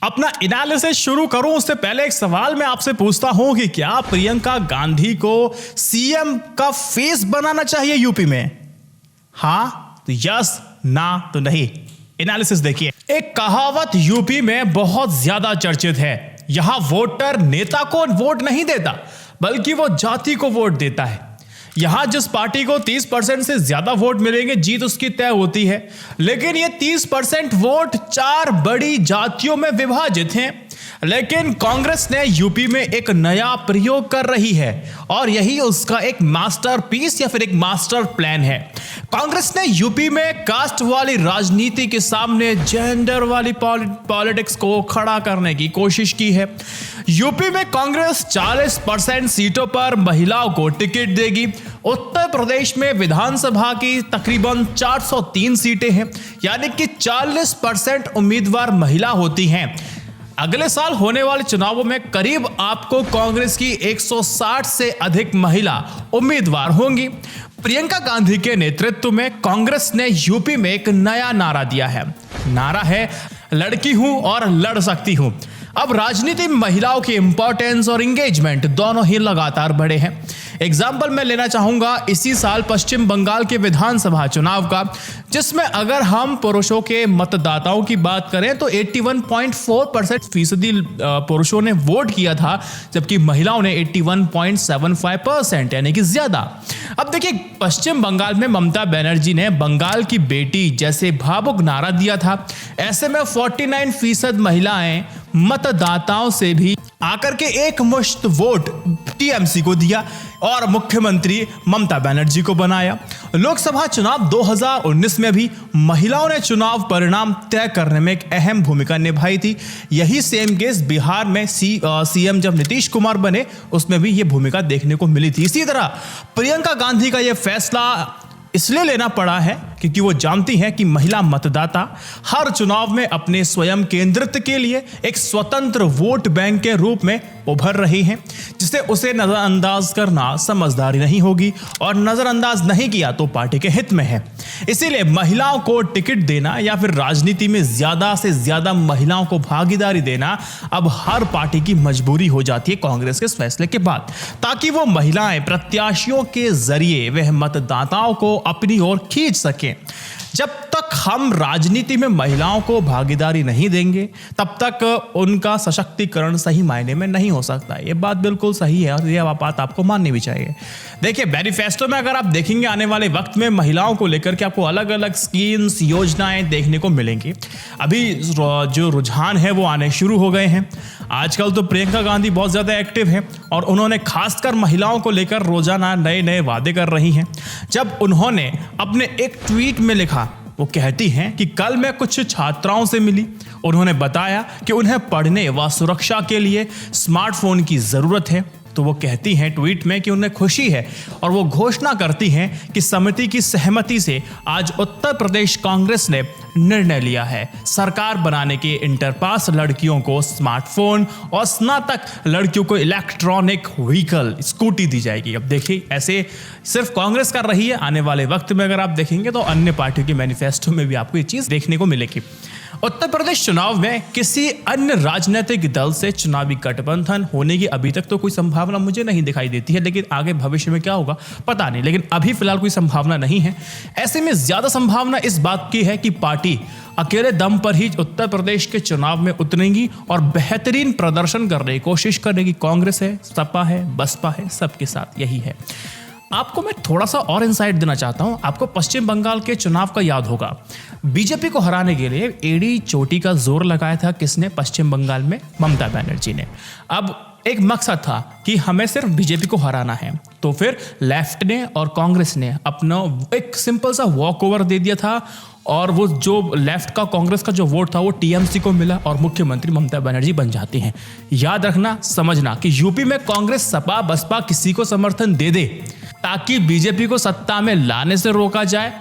अपना एनालिसिस शुरू करूं उससे पहले एक सवाल मैं आपसे पूछता हूं कि क्या प्रियंका गांधी को सीएम का फेस बनाना चाहिए यूपी में? हां तो यस, ना तो नहीं। एनालिसिस देखिए। एक कहावत यूपी में बहुत ज्यादा चर्चित है। यहां वोटर नेता को वोट नहीं देता बल्कि वो जाति को वोट देता है। यहां जिस पार्टी को 30% से ज्यादा वोट मिलेंगे जीत उसकी तय होती है, लेकिन ये 30% वोट 4 बड़ी जातियों में विभाजित हैं। लेकिन कांग्रेस ने यूपी में एक नया प्रयोग कर रही है और यही उसका एक मास्टरपीस या फिर एक मास्टर प्लान है। कांग्रेस ने यूपी में कास्ट वाली राजनीति के सामने जेंडर वाली पॉलिटिक्स को खड़ा करने की कोशिश की है। यूपी में कांग्रेस 40% सीटों पर महिलाओं को टिकट देगी। उत्तर प्रदेश में विधानसभा की तकरीबन 403 सीटें हैं, यानी कि 40% उम्मीदवार महिला होती हैं। अगले साल होने वाले चुनावों में करीब आपको कांग्रेस की 160 से अधिक महिला उम्मीदवार होंगी। प्रियंका गांधी के नेतृत्व में कांग्रेस ने यूपी में एक नया नारा दिया है। नारा है, लड़की हूं और लड़ सकती हूं। अब राजनीति में महिलाओं की इंपॉर्टेंस और एंगेजमेंट दोनों ही लगातार बढ़े हैं। एग्जाम्पल मैं लेना चाहूंगा इसी साल पश्चिम बंगाल के विधानसभा चुनाव का, जिसमें अगर हम पुरुषों के मतदाताओं की बात करें तो 81.4% पुरुषों ने वोट किया था, जबकि महिलाओं ने 81.75%, यानी कि ज्यादा। अब देखिए, पश्चिम बंगाल में ममता बनर्जी ने बंगाल की बेटी जैसे भावुक नारा दिया था। ऐसे में 49% महिलाएं मतदाताओं से भी आकर के एक मुश्त वोट टीएमसी को दिया और मुख्यमंत्री ममता बनर्जी को बनाया। लोकसभा चुनाव 2019 में भी महिलाओं ने चुनाव परिणाम तय करने में एक अहम भूमिका निभाई थी। यही सेम केस बिहार में सीएम जब नीतीश कुमार बने उसमें भी यह भूमिका देखने को मिली थी। इसी तरह प्रियंका गांधी का यह फैसला इसलिए लेना पड़ा है क्योंकि वो जानती हैं कि महिला मतदाता हर चुनाव में अपने स्वयं केंद्रित के लिए एक स्वतंत्र वोट बैंक के रूप में उभर रही हैं, जिसे उसे नजरअंदाज करना समझदारी नहीं होगी और नजरअंदाज नहीं किया तो पार्टी के हित में है। इसीलिए महिलाओं को टिकट देना या फिर राजनीति में ज्यादा से ज्यादा महिलाओं को भागीदारी देना अब हर पार्टी की मजबूरी हो जाती है कांग्रेस के इस फैसले के बाद, ताकि वो महिलाएं प्रत्याशियों के जरिए वह मतदाताओं को अपनी ओर खींच सकें। जब तक हम राजनीति में महिलाओं को भागीदारी नहीं देंगे तब तक उनका सशक्तिकरण सही मायने में नहीं हो सकता। ये बात बिल्कुल सही है और यह बात आपको माननी भी चाहिए। देखिए, मैनिफेस्टो में अगर आप देखेंगे आने वाले वक्त में महिलाओं को लेकर के आपको अलग अलग स्कीम्स, योजनाएं देखने को मिलेंगी। अभी जो रुझान है वो आने शुरू हो गए हैं। आजकल तो प्रियंका गांधी बहुत ज़्यादा एक्टिव है और उन्होंने खासकर महिलाओं को लेकर रोजाना नए नए वादे कर रही हैं। जब उन्होंने अपने एक ट्वीट में लिखा, वो कहती हैं कि कल मैं कुछ छात्राओं से मिली। उन्होंने बताया कि उन्हें पढ़ने व सुरक्षा के लिए स्मार्टफोन की ज़रूरत है। तो वो कहती हैं ट्वीट में कि उन्हें खुशी है और वो घोषणा करती हैं कि समिति की सहमति से आज उत्तर प्रदेश कांग्रेस ने निर्णय लिया है सरकार बनाने के इंटर पास लड़कियों को स्मार्टफोन और स्नातक लड़कियों को इलेक्ट्रॉनिक व्हीकल स्कूटी दी जाएगी। अब देखिए, ऐसे सिर्फ कांग्रेस कर रही है। आने वाले वक्त में अगर आप देखेंगे तो अन्य पार्टियों के मैनिफेस्टो में भी आपको ये चीज़ देखने को मिलेगी। उत्तर प्रदेश चुनाव में किसी अन्य राजनीतिक दल से चुनावी गठबंधन होने की अभी तक तो कोई संभावना मुझे नहीं दिखाई देती है, लेकिन आगे भविष्य में क्या होगा पता नहीं। लेकिन अभी फिलहाल कोई संभावना नहीं है। ऐसे में ज्यादा संभावना इस बात की है कि पार्टी अकेले दम पर ही उत्तर प्रदेश के चुनाव में उतरेगी और बेहतरीन प्रदर्शन करने की कोशिश करेगी। कांग्रेस है, सपा है, बसपा है, सबके साथ यही है। आपको मैं थोड़ा सा और इनसाइट देना चाहता हूं। आपको पश्चिम बंगाल के चुनाव का याद होगा, बीजेपी को हराने के लिए एड़ी चोटी का जोर लगाया था किसने? पश्चिम बंगाल में ममता बनर्जी ने। अब एक मकसद था कि हमें सिर्फ बीजेपी को हराना है, तो फिर लेफ्ट ने और कांग्रेस ने अपना एक सिंपल सा वॉक ओवर दे दिया था और वो जो लेफ्ट का कांग्रेस का जो वोट था वो टीएमसी को मिला और मुख्यमंत्री ममता बनर्जी बन जाती हैं। याद रखना, समझना कि यूपी में कांग्रेस, सपा, बसपा किसी को समर्थन दे दे ताकि बीजेपी को सत्ता में लाने से रोका जाए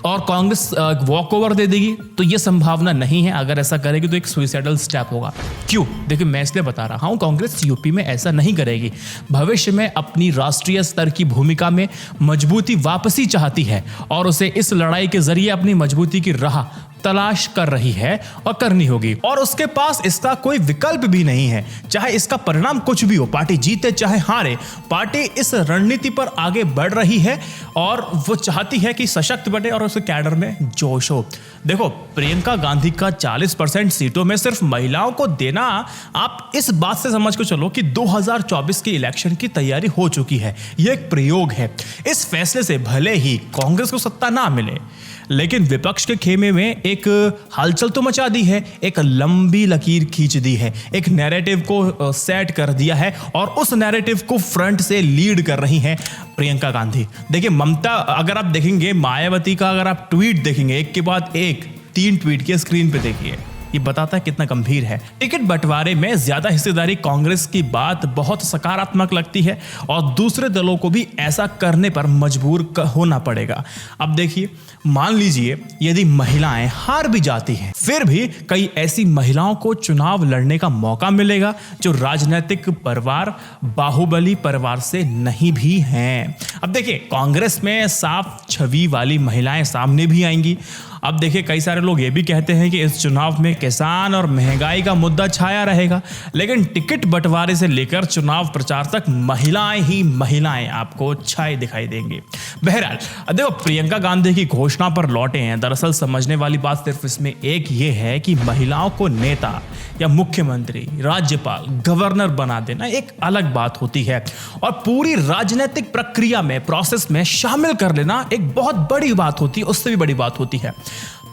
और कांग्रेस वॉक ओवर दे देगी, तो ये संभावना नहीं है। अगर ऐसा करेगी तो एक सुइसाइडल स्टेप होगा। क्यों? देखिए, मैं इसलिए बता रहा हूं, कांग्रेस यूपी में ऐसा नहीं करेगी। भविष्य में अपनी राष्ट्रीय स्तर की भूमिका में मजबूती वापसी चाहती है और उसे इस लड़ाई के जरिए अपनी मजबूती की राह तलाश कर रही है और करनी होगी, और उसके पास इसका कोई विकल्प भी नहीं है। चाहे इसका परिणाम कुछ भी हो, पार्टी जीते चाहे हारे, पार्टी इस रणनीति पर आगे बढ़ रही है और वो चाहती है कि सशक्त बने और उसके कैडर में जोश हो। देखो, प्रियंका गांधी का 40% सीटों में सिर्फ महिलाओं को देना, आप इस बात से समझ को चलो कि 2024 के इलेक्शन की तैयारी हो चुकी है। यह एक प्रयोग है। इस फैसले से भले ही कांग्रेस को सत्ता ना मिले, लेकिन विपक्ष के खेमे में एक हलचल तो मचा दी है, एक लंबी लकीर खींच दी है, एक नैरेटिव को सेट कर दिया है और उस नैरेटिव को फ्रंट से लीड कर रही हैं प्रियंका गांधी। देखिए, ममता, अगर आप देखेंगे मायावती का, अगर आप ट्वीट देखेंगे एक के बाद एक 3 ट्वीट के स्क्रीन पे देखिए, ये बताता है कितना गंभीर है। टिकट बंटवारे में ज्यादा हिस्सेदारी कांग्रेस की बात बहुत सकारात्मक लगती है और दूसरे दलों को भी ऐसा करने पर मजबूर होना पड़ेगा। अब देखिए, मान लीजिए यदि महिलाएं हार भी जाती हैं, फिर भी कई ऐसी महिलाओं को चुनाव लड़ने का मौका मिलेगा जो राजनीतिक परिवार, बाहुबली परिवार से नहीं भी हैं। अब देखिए, कांग्रेस में साफ छवि वाली महिलाएं सामने भी आएंगी। अब देखिए, कई सारे लोग ये भी कहते हैं कि इस चुनाव में किसान और महंगाई का मुद्दा छाया रहेगा, लेकिन टिकट बंटवारे से लेकर चुनाव प्रचार तक महिलाएं ही महिलाएं आपको छाए दिखाई देंगी। बहरहाल, देखो, प्रियंका गांधी की घोषणा पर लौटे हैं। दरअसल समझने वाली बात सिर्फ इसमें एक ये है कि महिलाओं को नेता या मुख्यमंत्री, राज्यपाल, गवर्नर बना देना एक अलग बात होती है और पूरी राजनीतिक प्रक्रिया में, प्रोसेस में शामिल कर लेना एक बहुत बड़ी बात होती है, उससे भी बड़ी बात होती है।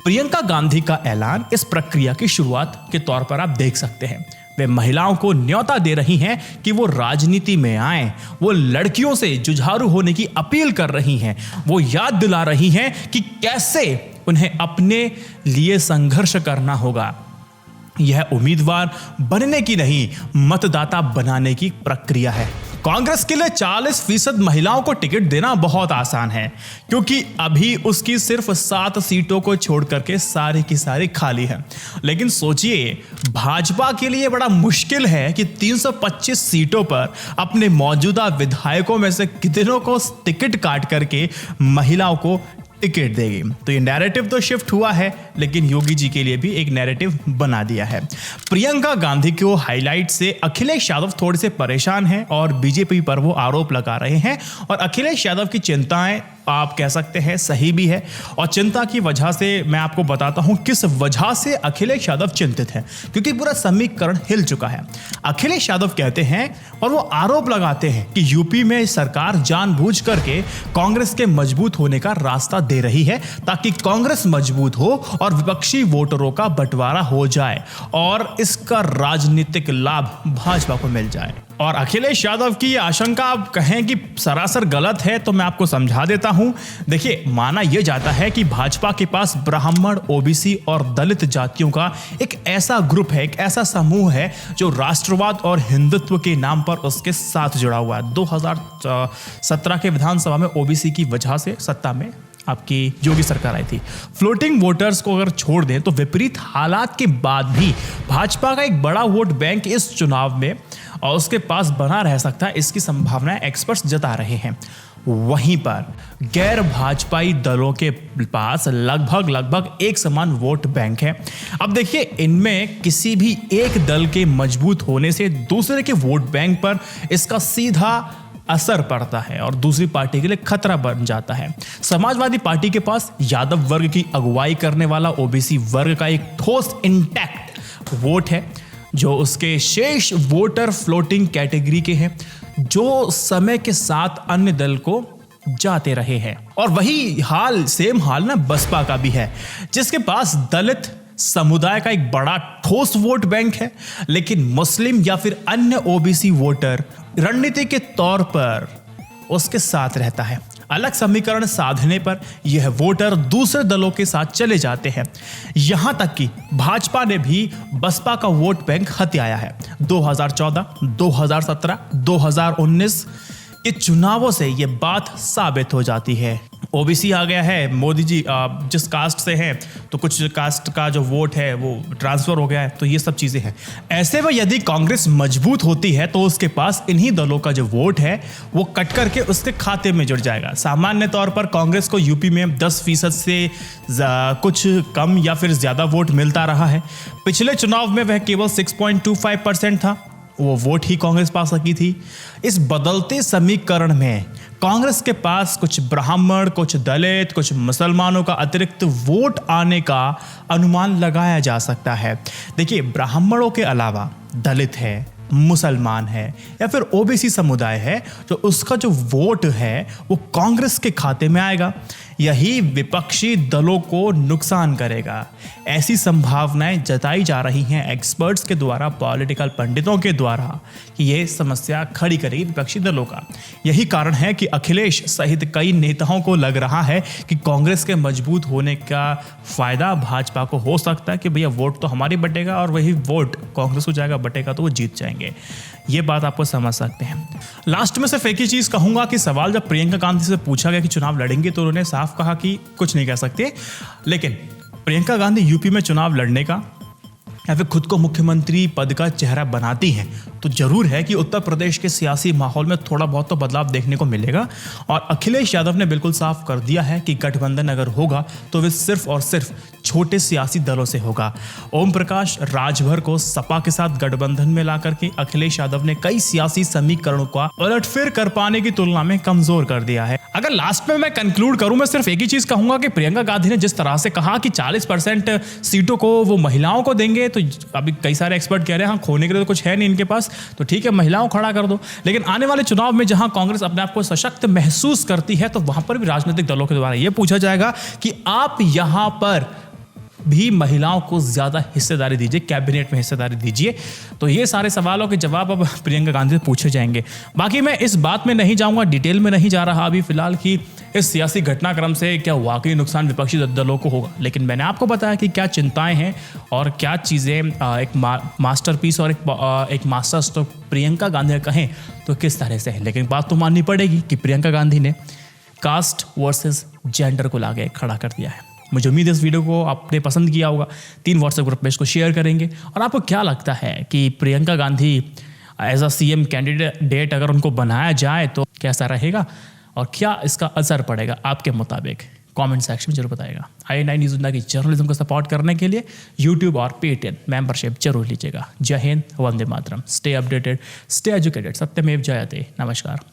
प्रियंका गांधी का ऐलान इस प्रक्रिया की शुरुआत के तौर पर आप देख सकते हैं। वे महिलाओं को न्योता दे रही हैं कि वो राजनीति में आएं, वो लड़कियों से जुझारू होने की अपील कर रही हैं, वो याद दिला रही हैं कि कैसे उन्हें अपने लिए संघर्ष करना होगा। यह उम्मीदवार बनने की नहीं, मतदाता बनाने की प्रक्रिया है। कांग्रेस के लिए 40% महिलाओं को टिकट देना बहुत आसान है, क्योंकि अभी उसकी सिर्फ 7 सीटों को छोड़ करके सारी की सारी खाली है। लेकिन सोचिए, भाजपा के लिए बड़ा मुश्किल है कि 325 सीटों पर अपने मौजूदा विधायकों में से कितनों को टिकट काट करके महिलाओं को टिकट देगी। तो ये नैरेटिव तो शिफ्ट हुआ है, लेकिन योगी जी के लिए भी एक नैरेटिव बना दिया है। प्रियंका गांधी को हाईलाइट से अखिलेश यादव थोड़े से परेशान हैं और बीजेपी पर वो आरोप लगा रहे हैं, और अखिलेश यादव की चिंताएं आप कह सकते हैं सही भी है। और चिंता की वजह से मैं आपको बताता हूं किस वजह से अखिलेश यादव चिंतित हैं, क्योंकि पूरा समीकरण हिल चुका है। अखिलेश यादव कहते हैं और वो आरोप लगाते हैं कि यूपी में सरकार जानबूझ करके कांग्रेस के मजबूत होने का रास्ता दे रही है, ताकि कांग्रेस मजबूत हो और विपक्षी वोटरों का बंटवारा हो जाए और इसका राजनीतिक लाभ भाजपा को मिल जाए। और अखिलेश यादव की आशंका आप कहें कि सरासर गलत है, तो मैं आपको समझा देता हूं। देखिए, माना यह जाता है कि भाजपा के पास ब्राह्मण, ओबीसी और दलित जातियों का एक ऐसा ग्रुप है, एक ऐसा समूह है जो राष्ट्रवाद और हिंदुत्व के नाम पर उसके साथ जुड़ा हुआ है। 2017 के विधानसभा में ओबीसी की वजह से सत्ता में आपकी योगी सरकार आई थी। फ्लोटिंग वोटर्स को अगर छोड़ दें तो विपरीत हालात के बाद भी भाजपा का एक बड़ा वोट बैंक इस चुनाव में और उसके पास बना रह सकता है, इसकी संभावनाएं एक्सपर्ट्स जता रहे हैं। वहीं पर गैर भाजपाई दलों के पास लगभग एक समान वोट बैंक है। अब देखिए, इनमें किसी भी एक दल के मजबूत होने से दूसरे के वोट बैंक पर इसका सीधा असर पड़ता है और दूसरी पार्टी के लिए खतरा बन जाता है। समाजवादी पार्टी के पास यादव वर्ग की अगुवाई करने वाला ओबीसी वर्ग का एक ठोस इंटैक्ट वोट है, जो उसके शेष वोटर फ्लोटिंग कैटेगरी के हैं, जो समय के साथ अन्य दल को जाते रहे हैं। और वही हाल, सेम हाल ना बसपा का भी है, जिसके पास दलित समुदाय का एक बड़ा ठोस वोट बैंक है, लेकिन मुस्लिम या फिर अन्य ओबीसी वोटर रणनीति के तौर पर उसके साथ रहता है। अलग समीकरण साधने पर यह वोटर दूसरे दलों के साथ चले जाते हैं। यहां तक कि भाजपा ने भी बसपा का वोट बैंक हथियाया है। 2014, 2017, 2019 के चुनावों से यह बात साबित हो जाती है। ओबीसी आ गया है, मोदी जी जिस कास्ट से हैं तो कुछ कास्ट का जो वोट है वो ट्रांसफर हो गया है, तो ये सब चीज़ें हैं। ऐसे में यदि कांग्रेस मजबूत होती है तो उसके पास इन्हीं दलों का जो वोट है वो कट करके उसके खाते में जुड़ जाएगा। सामान्य तौर पर कांग्रेस को यूपी में 10% से कुछ कम या फिर ज़्यादा वोट मिलता रहा है। पिछले चुनाव में वह केवल 6.25% था, वो वोट ही कांग्रेस पा सकी थी। इस बदलते समीकरण में कांग्रेस के पास कुछ ब्राह्मण, कुछ दलित, कुछ मुसलमानों का अतिरिक्त वोट आने का अनुमान लगाया जा सकता है। देखिए, ब्राह्मणों के अलावा दलित है, मुसलमान है या फिर ओबीसी समुदाय है, तो उसका जो वोट है वो कांग्रेस के खाते में आएगा। यही विपक्षी दलों को नुकसान करेगा। ऐसी संभावनाएं जताई जा रही हैं एक्सपर्ट्स के द्वारा, पॉलिटिकल पंडितों के द्वारा, कि यह समस्या खड़ी करेगी विपक्षी दलों का। यही कारण है कि अखिलेश सहित कई नेताओं को लग रहा है कि कांग्रेस के मजबूत होने का फायदा भाजपा को हो सकता है कि भैया वोट तो हमारी बटेगा और वही वोट कांग्रेस को जाएगा, बटेगा तो वो जीत जाएंगे। ये बात आपको समझ सकते हैं। लास्ट में सिर्फ एक ही चीज़ कहूंगा कि सवाल जब प्रियंका गांधी से पूछा गया कि चुनाव लड़ेंगे तो उन्होंने साफ कहा कि कुछ नहीं कह सकते, लेकिन प्रियंका गांधी यूपी में चुनाव लड़ने का या फिर खुद को मुख्यमंत्री पद का चेहरा बनाती हैं तो जरूर है कि उत्तर प्रदेश के सियासी माहौल में थोड़ा बहुत तो बदलाव देखने को मिलेगा। और अखिलेश यादव ने बिल्कुल साफ कर दिया है कि गठबंधन अगर होगा तो वे सिर्फ और सिर्फ छोटे सियासी दलों से होगा। ओम प्रकाश राजभर को सपा के साथ गठबंधन में ला करके अखिलेश यादव ने कई सियासी समीकरणों का उलटफेर कर पाने की तुलना में कमजोर कर दिया है। अगर लास्ट में मैं कंक्लूड करूं, मैं सिर्फ एक ही चीज कहूंगा कि प्रियंका गांधी ने जिस तरह से कहा कि 40% सीटों को वो महिलाओं को देंगे, तो अभी कई सारे एक्सपर्ट कह रहे हैं हाँ, खोने के लिए तो कुछ है नहीं इनके पास, तो ठीक है महिलाओं खड़ा कर दो। लेकिन आने वाले चुनाव में जहां कांग्रेस अपने आप को सशक्त महसूस करती है तो वहां पर भी राजनीतिक दलों के द्वारा यह पूछा जाएगा कि आप यहां पर भी महिलाओं को ज्यादा हिस्सेदारी दीजिए, कैबिनेट में हिस्सेदारी दीजिए। तो ये सारे सवालों के जवाब अब प्रियंका गांधी से पूछे जाएंगे। बाकी मैं इस बात में नहीं जाऊंगा, डिटेल में नहीं जा रहा अभी फिलहाल कि इस सियासी घटनाक्रम से क्या वाकई नुकसान विपक्षी दलों को होगा, लेकिन मैंने आपको बताया कि क्या चिंताएं हैं और क्या चीज़ें एक मास्टरपीस और एक मास्टर स्ट्रोक प्रियंका गांधी कहें तो किस तरह से है। लेकिन बात तो माननी पड़ेगी कि प्रियंका गांधी ने कास्ट वर्सेस जेंडर को लाके खड़ा कर दिया है। मुझे उम्मीद है इस वीडियो को आपने पसंद किया होगा। 3 व्हाट्सएप ग्रुप में इसको शेयर करेंगे। और आपको क्या लगता है कि Priyanka Gandhi as a CM candidate अगर उनको बनाया जाए तो कैसा रहेगा और क्या इसका असर पड़ेगा आपके मुताबिक? कमेंट सेक्शन में जरूर बताएगा। i9 न्यूज़ इंडिया की जर्नलिज्म को सपोर्ट करने के लिए यूट्यूब और पेटीएम मेंबरशिप जरूर लीजिएगा। जय Hind, Vande Mataram. Stay updated, stay educated, सत्यमेव जयते। नमस्कार।